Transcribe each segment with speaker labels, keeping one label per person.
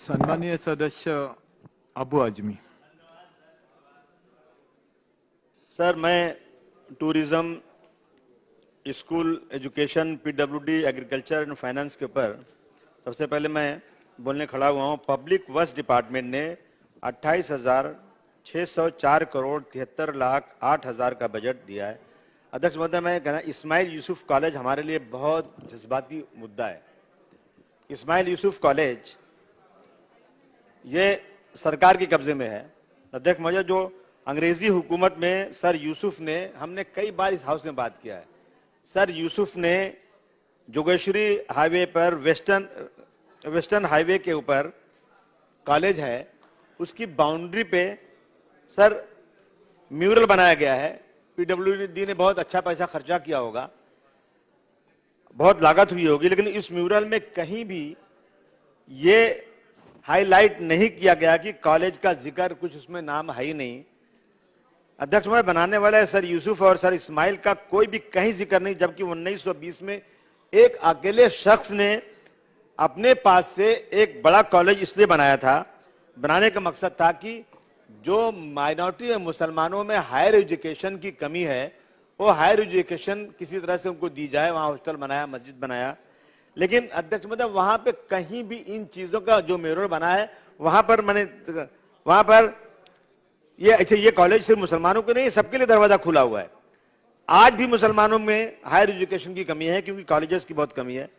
Speaker 1: सन्माननीय सदस्य अबू आजमी।
Speaker 2: सर, मैं tourism, school education, PWD, agriculture and finance के ऊपर सबसे पहले मैं बोलने खड़ा हुआ हूं। पब्लिक वर्क्स डिपार्टमेंट ने 28,604 करोड़ 73,08,000 का बजट दिया है। अध्यक्ष महोदय, मैं कहना इस्माइल यूसुफ कॉलेज हमारे लिए बहुत जज्बाती मुद्दा है। इस्माइल यूसुफ कॉलेज ये सरकार के कब्जे में है। अध्यक्ष महोदय, जो अंग्रेजी हुकूमत में सर यूसुफ ने, हमने कई बार इस हाउस में बात किया है, सर यूसुफ ने जोगेश्वरी हाईवे पर वेस्टर्न हाईवे के ऊपर कॉलेज है, उसकी बाउंड्री पे सर म्यूरल बनाया गया है। पीडब्ल्यूडी ने बहुत अच्छा पैसा खर्चा किया होगा, बहुत लागत हुई होगी, लेकिन इस म्यूरल में कहीं भी ये हाईलाइट नहीं किया गया कि कॉलेज का जिक्र, कुछ उसमें नाम है ही नहीं। अध्यक्ष महोदय, बनाने वाला है सर यूसुफ और सर इस्माइल का कोई भी कहीं जिक्र नहीं, जबकि 1920 में एक अकेले शख्स ने अपने पास से एक बड़ा कॉलेज इसलिए बनाया था, बनाने का मकसद था कि जो माइनॉरिटी में मुसलमानों में हायर एजुकेशन की कमी है, वो हायर एजुकेशन किसी तरह से उनको दी जाए। वहां हॉस्टल बनाया, मस्जिद बनाया, लेकिन अध्यक्ष महोदय वहां पे कहीं भी इन चीजों का जो म्यूरल बना है, वहां पर ये कॉलेज सिर्फ मुसलमानों को नहीं, सबके लिए दरवाजा खुला हुआ है। आज भी मुसलमानों में हायर एजुकेशन की कमी है, क्योंकि कॉलेजेस की बहुत कमी है।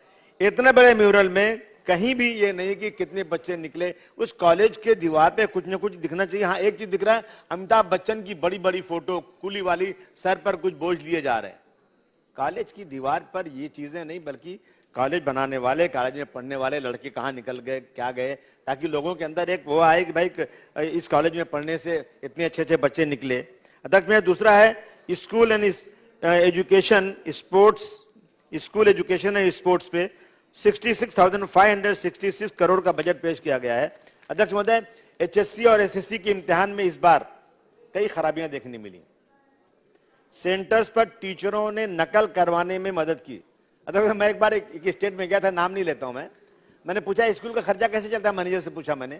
Speaker 2: इतने बड़े म्यूरल में कहीं भी ये नहीं कि कितने बच्चे निकले। उस कॉलेज के दीवार पे कुछ न कुछ दिखना चाहिए। हाँ, एक चीज दिख रहा है, अमिताभ बच्चन की बड़ी बड़ी फोटो, कुली वाली, सर पर कुछ बोझ लिए जा रहे हैं। कॉलेज की दीवार पर ये चीजें नहीं, बल्कि कॉलेज बनाने वाले, कॉलेज में पढ़ने वाले लड़के कहाँ निकल गए, क्या गए, ताकि लोगों के अंदर एक वो आए कि भाई इस कॉलेज में पढ़ने से इतने अच्छे अच्छे बच्चे निकले। अध्यक्ष में दूसरा है school and education sports, school education and sports पे 66,566 करोड़ का बजट पेश किया गया है। अध्यक्ष महोदय, एचएससी और एसएससी के इम्तिहान में इस बार कई खराबियां देखने मिली। सेंटर्स पर टीचरों ने नकल करवाने में मदद की। अध्यक्ष, मैं एक बार एक स्टेट में गया था, नाम नहीं लेता हूं मैंने पूछा स्कूल का खर्चा कैसे चलता है, मैनेजर से पूछा मैंने,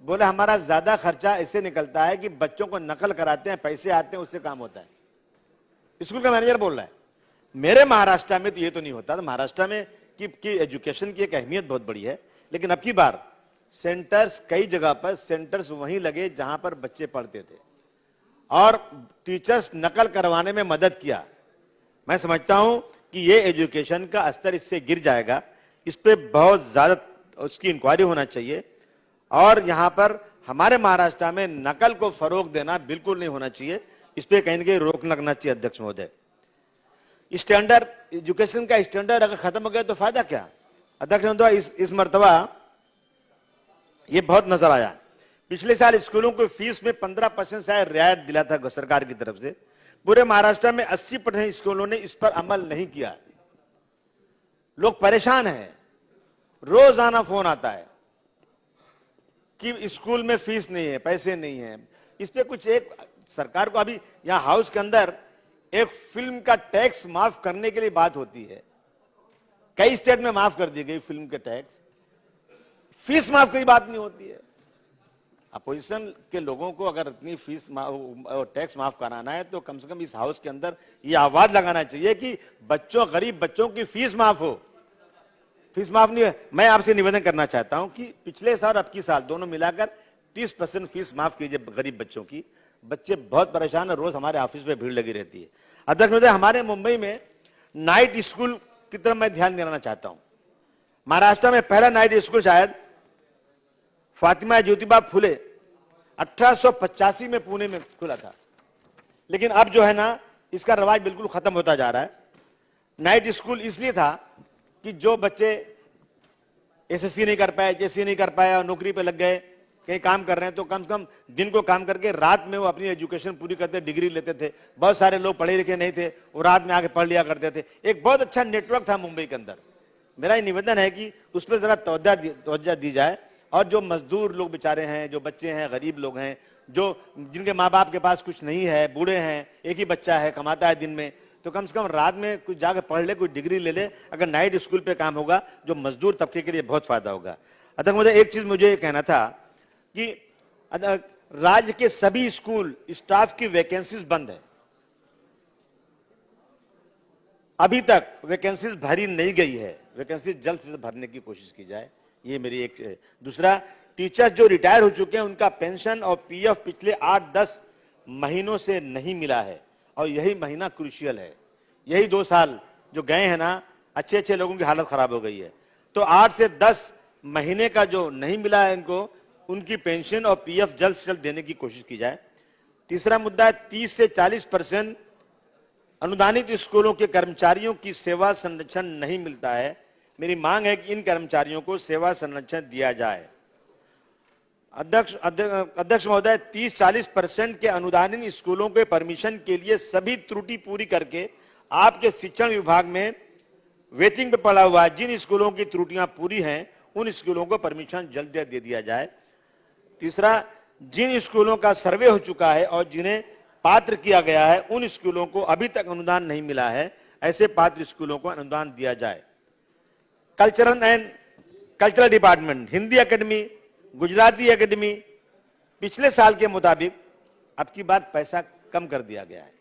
Speaker 2: बोले हमारा ज्यादा खर्चा इससे निकलता है कि बच्चों को नकल कराते हैं, पैसे आते हैं, उससे काम होता है। स्कूल का मैनेजर बोल रहा है। मेरे महाराष्ट्र में तो ये तो नहीं होता। तो महाराष्ट्र में की एजुकेशन की एक अहमियत बहुत बड़ी है, लेकिन अब की बार सेंटर्स, कई जगह पर सेंटर्स वहीं लगे जहां पर बच्चे पढ़ते थे और टीचर्स नकल करवाने में मदद किया। मैं समझता हूं कि ये एजुकेशन का स्तर इससे गिर जाएगा। इस पे बहुत ज्यादा उसकी इंक्वायरी होना चाहिए और यहां पर हमारे महाराष्ट्र में नकल को फरोग देना बिल्कुल नहीं होना चाहिए। इस पे कहीं ना कहीं रोक लगना चाहिए। अध्यक्ष महोदय, स्टैंडर्ड एजुकेशन का स्टैंडर्ड अगर खत्म हो गया तो फायदा क्या। अध्यक्ष महोदय, इस मर्तबा ये बहुत नजर आया। पिछले साल स्कूलों को फीस में 15% शायद रियायत दिला था सरकार की तरफ से। पूरे महाराष्ट्र में 80% स्कूलों ने इस पर अमल नहीं किया। लोग परेशान हैं, रोजाना फोन आता है कि स्कूल में फीस नहीं है, पैसे नहीं है। इस पे कुछ एक सरकार को, अभी यहां हाउस के अंदर एक फिल्म का टैक्स माफ करने के लिए बात होती है, कई स्टेट में माफ कर दी गई फिल्म के टैक्स, फीस माफ की बात नहीं होती है। अपोजिशन के लोगों को अगर इतनी फीस टैक्स माफ कराना है तो कम से कम इस हाउस के अंदर ये आवाज लगाना चाहिए कि बच्चों, गरीब बच्चों की फीस माफ हो। फीस माफ नहीं है। मैं आपसे निवेदन करना चाहता हूं कि पिछले साल, अब की साल, दोनों मिलाकर 30% फीस माफ कीजिए गरीब बच्चों की। बच्चे बहुत परेशान है, रोज हमारे ऑफिस में भीड़ लगी रहती है। अध्यक्ष महोदय, हमारे मुंबई में नाइट स्कूल की तरफ मैं ध्यान देना चाहता हूं। महाराष्ट्र में पहला नाइट स्कूल शायद फातिमा ज्योतिबा फुले 1885 में पुणे में खुला था, लेकिन अब जो है ना, इसका रवाज बिल्कुल खत्म होता जा रहा है। नाइट स्कूल इसलिए था कि जो बच्चे एसएससी नहीं कर पाए, एचएससी नहीं कर पाए और नौकरी पे लग गए, कहीं काम कर रहे हैं, तो कम से कम दिन को काम करके रात में वो अपनी एजुकेशन पूरी करते, डिग्री लेते थे। बहुत सारे लोग पढ़े लिखे नहीं थे, वो रात में आके पढ़ लिया करते थे। एक बहुत अच्छा नेटवर्क था मुंबई के अंदर। मेरा ये निवेदन है कि उस पर जरा तवज्जो दी जाए और जो मजदूर लोग बेचारे हैं, जो बच्चे हैं, गरीब लोग हैं, जिनके माँ बाप के पास कुछ नहीं है, बूढ़े हैं, एक ही बच्चा है, कमाता है दिन में, तो कम से कम रात में कुछ जाकर पढ़ ले, कुछ डिग्री ले ले। अगर नाइट स्कूल पे काम होगा, जो मजदूर तबके के लिए बहुत फायदा होगा। अध्यक्ष महोदय, एक चीज मुझे कहना था कि राज्य के सभी स्कूल स्टाफ की वैकेंसीज बंद है, अभी तक वैकेंसीज भरी नहीं गई है, वैकेंसीज जल्द से जल्द भरने की कोशिश की जाए, ये मेरी एक। दूसरा, टीचर्स जो रिटायर हो चुके हैं उनका पेंशन और पीएफ पिछले 8-10 महीनों से नहीं मिला है और यही महीना क्रूशियल है। यही 2 साल जो गए हैं ना, अच्छे अच्छे लोगों की हालत खराब हो गई है। तो 8 से 10 महीने का जो नहीं मिला है इनको, उनकी पेंशन और पीएफ जल्द से जल्द देने की कोशिश की जाए। तीसरा मुद्दा है, 30 से 40% अनुदानित स्कूलों के कर्मचारियों की सेवा संरक्षण नहीं मिलता है। मेरी मांग है कि इन कर्मचारियों को सेवा संरक्षण दिया जाए। अध्यक्ष महोदय, 30-40% के अनुदानित स्कूलों के परमिशन के लिए सभी त्रुटि पूरी करके आपके शिक्षण विभाग में वेटिंग पे पड़ा हुआ है। जिन स्कूलों की त्रुटियां पूरी हैं उन स्कूलों को परमिशन जल्द दे दिया जाए। तीसरा, जिन स्कूलों का सर्वे हो चुका है और जिन्हें पात्र किया गया है उन स्कूलों को अभी तक अनुदान नहीं मिला है, ऐसे पात्र स्कूलों को अनुदान दिया जाए। Cultural and cultural department, Hindi academy, Gujarati academy, पिछले साल के मुताबिक अब की बात पैसा कम कर दिया गया है।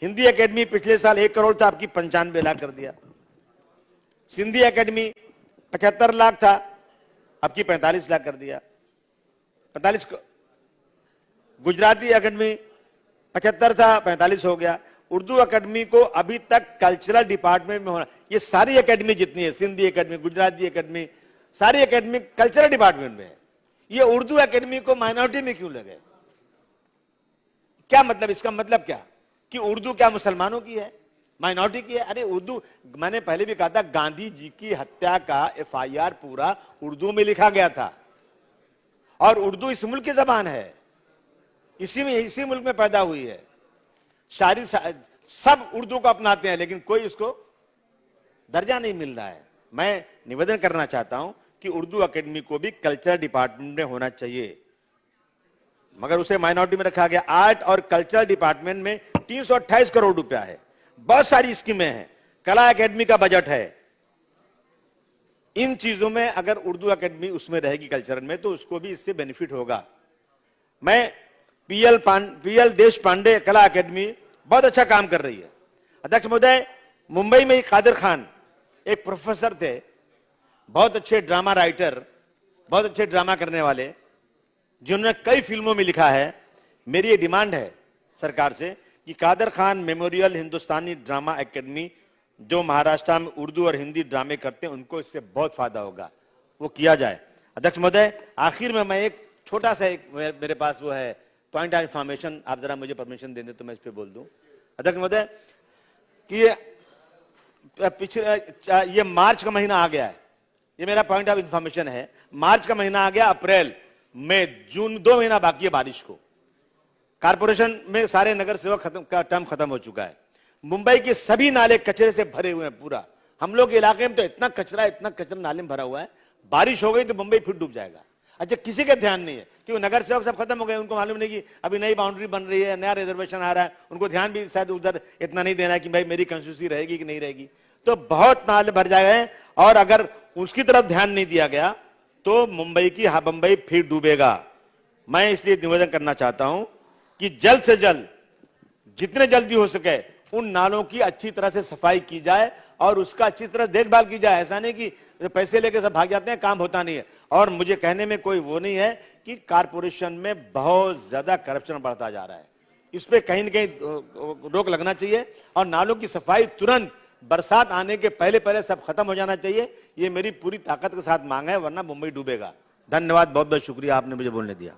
Speaker 2: हिंदी एकेडमी पिछले साल 1 करोड़ था, आपकी 95 लाख कर दिया। सिंधी एकेडमी 75 लाख था, आपकी 45 लाख कर दिया। 45। गुजराती एकेडमी 75 था, 45 हो गया। उर्दू एकेडमी को अभी तक कल्चरल डिपार्टमेंट में होना, ये सारी एकेडमी जितनी है, सिंधी एकेडमी, गुजराती एकेडमी, सारी एकेडमी कल्चरल डिपार्टमेंट में है। ये उर्दू एकेडमी को माइनॉरिटी में क्यों लगे? क्या मतलब, इसका मतलब क्या कि उर्दू क्या मुसलमानों की है, माइनॉरिटी की है? अरे उर्दू, मैंने पहले भी कहा था, गांधी जी की हत्या का एफआईआर पूरा उर्दू में लिखा गया था और उर्दू इस मुल्क की जबान है, इसी मुल्क में पैदा हुई है। शायरी सब उर्दू को अपनाते हैं लेकिन कोई उसको दर्जा नहीं मिल रहा है। मैं निवेदन करना चाहता हूं कि उर्दू एकेडमी को भी कल्चर डिपार्टमेंट में होना चाहिए, मगर उसे माइनॉरिटी में रखा गया। आर्ट और कल्चर डिपार्टमेंट में 328 करोड़ रुपया है, बहुत सारी स्कीमें हैं, कला एकेडमी का बजट है। इन चीजों में अगर उर्दू एकेडमी उसमें रहेगी कल्चर में, तो उसको भी इससे बेनिफिट होगा। मैं पीएल देश पांडे कला एकेडमी बहुत अच्छा काम कर रही है। अध्यक्ष महोदय, मुंबई में कादिर खान एक प्रोफेसर थे, बहुत अच्छे ड्रामा राइटर, बहुत अच्छे ड्रामा करने वाले, जिन्होंने कई फिल्मों में लिखा है। मेरी ये डिमांड है सरकार से कि कादिर खान मेमोरियल हिंदुस्तानी ड्रामा एकेडमी, जो महाराष्ट्र में उर्दू और हिंदी ड्रामे करते हैं, उनको इससे बहुत फायदा होगा, वो किया जाए। अध्यक्ष महोदय, आखिर में मैं एक छोटा सा मेरे पास वो है पॉइंट ऑफ इंफॉर्मेशन, आप जरा मुझे परमिशन दे दें तो मैं इस पे बोल दूं। अध्यक्ष महोदय, कि ये मार्च का महीना आ गया है, ये मेरा पॉइंट ऑफ इंफॉर्मेशन है। मार्च का महीना आ गया, अप्रैल, मई, जून, 2 महीना बाकी है बारिश को। कारपोरेशन में सारे नगर सेवक का टर्म खत्म हो चुका है। मुंबई के सभी नाले कचरे से भरे हुए हैं पूरा। हम लोग के इलाके में तो इतना कचरा नाले में भरा हुआ है, बारिश हो गई तो मुंबई फिर डूब जाएगा। अच्छा, किसी का ध्यान नहीं है कि वो नगर सेवक सब खत्म हो गए, उनको मालूम नहीं कि अभी नई बाउंड्री बन रही है, नया रिजर्वेशन आ रहा है, उनको ध्यान भी शायद उधर इतना नहीं देना है कि भाई मेरी कंस्टिट्यूंसी रहेगी कि नहीं रहेगी। तो बहुत नाले भर जाए और अगर उसकी तरफ ध्यान नहीं दिया गया तो मुंबई फिर डूबेगा। मैं इसलिए निवेदन करना चाहता हूं कि जल्द से जल्द, जितने जल्दी हो सके, उन नालों की अच्छी तरह से सफाई की जाए और उसका अच्छी तरह से देखभाल की जाए। ऐसा नहीं कि पैसे लेके सब भाग जाते हैं, काम होता नहीं है। और मुझे कहने में कोई वो नहीं है कि कारपोरेशन में बहुत ज्यादा करप्शन बढ़ता जा रहा है, इस पे कहीं न कहीं रोक लगना चाहिए और नालों की सफाई तुरंत बरसात आने के पहले सब खत्म हो जाना चाहिए। ये मेरी पूरी ताकत के साथ मांग है, वरना मुंबई डूबेगा। धन्यवाद, बहुत बहुत शुक्रिया, आपने मुझे बोलने दिया।